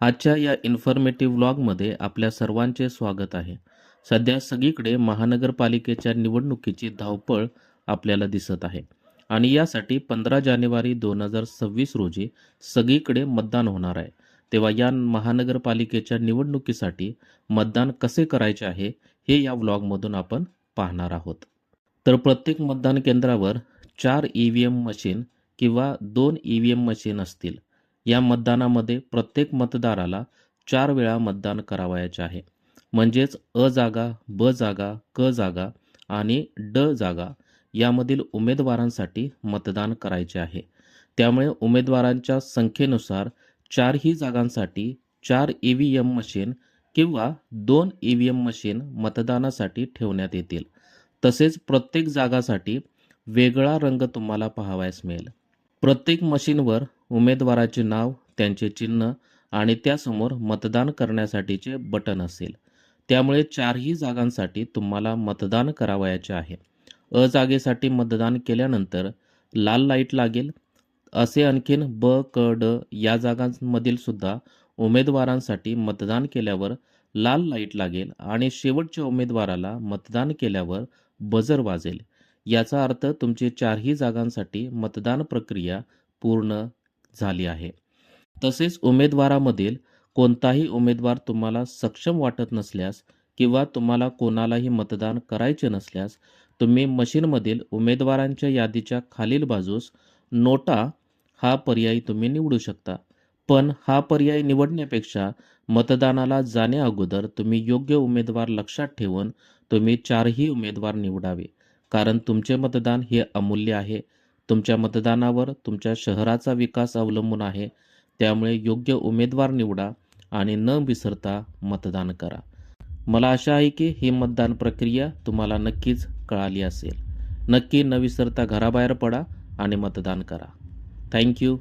आजच्या या इन्फॉर्मेटिव्ह व्लॉगमध्ये आपल्या सर्वांचे स्वागत आहे. सध्या सगळीकडे महानगरपालिकेच्या निवडणुकीची धावपळ आपल्याला दिसत आहे आणि यासाठी 15 जानेवारी 2026 रोजी सगळीकडे मतदान होणार आहे. तेव्हा या महानगरपालिकेच्या निवडणुकीसाठी मतदान कसे करायचे आहे हे या व्लॉगमधून आपण पाहणार आहोत. तर प्रत्येक मतदान केंद्रावर 4 EVM मशीन किंवा 2 EVM मशीन असतील. या मतदानामध्ये प्रत्येक मतदाराला 4 वेळा मतदान करावयाचे आहे. म्हणजेच अ जागा, ब जागा, क जागा आणि ड जागा यामधील उमेदवारांसाठी मतदान करायचे आहे. त्यामुळे उमेदवारांच्या संख्येनुसार 4ही जागांसाठी 4 EVM मशीन किंवा 2 EVM मशीन मतदानासाठी ठेवण्यात येतील. तसेच प्रत्येक जागासाठी वेगळा रंग तुम्हाला पाहावयास मिळेल. प्रत्येक मशीनवर उमेदवाराचे नाव, त्यांचे चिन्ह आणि त्यासमोर मतदान करण्यासाठीचे बटन असेल. त्यामुळे 4ही जागांसाठी तुम्हाला मतदान करावयाचे आहे. अ जागेसाठी मतदान केल्यानंतर लाल लाईट लागेल. असे आणखीन ब, क, ड या जागांमधील सुद्धा उमेदवारांसाठी मतदान केल्यावर लाल लाईट लागेल आणि शेवटच्या उमेदवाराला मतदान केल्यावर बजर वाजेल. याचा अर्थ तुमची 4ही जागांसाठी मतदान प्रक्रिया पूर्ण झाली आहे. तसेच उमेदवारामधील कोणताही उमेदवार तुम्हाला सक्षम वाटत नसल्यास किंवा तुम्हाला कोणालाही मतदान करायचे नसल्यास तुम्ही मशीनमधील उमेदवारांच्या यादीच्या खालील बाजूस नोटा हा पर्याय तुम्ही निवडू शकता. पण हा पर्याय निवडण्यापेक्षा मतदानाला जाण्या अगोदर तुम्ही योग्य उमेदवार लक्षात ठेवून तुम्ही 4ही उमेदवार निवडावे. कारण तुमचे मतदान हे अमूल्य आहे. तुमच्या मतदानावर तुमच्या शहराचा विकास अवलंबून आहे. त्यामुळे योग्य उमेदवार निवडा आणि न विसरता मतदान करा. मला आशा आहे की ही मतदान प्रक्रिया तुम्हाला नक्कीच कळाली असेल. नक्की न विसरता घराबाहेर पडा आणि मतदान करा. थँक्यू.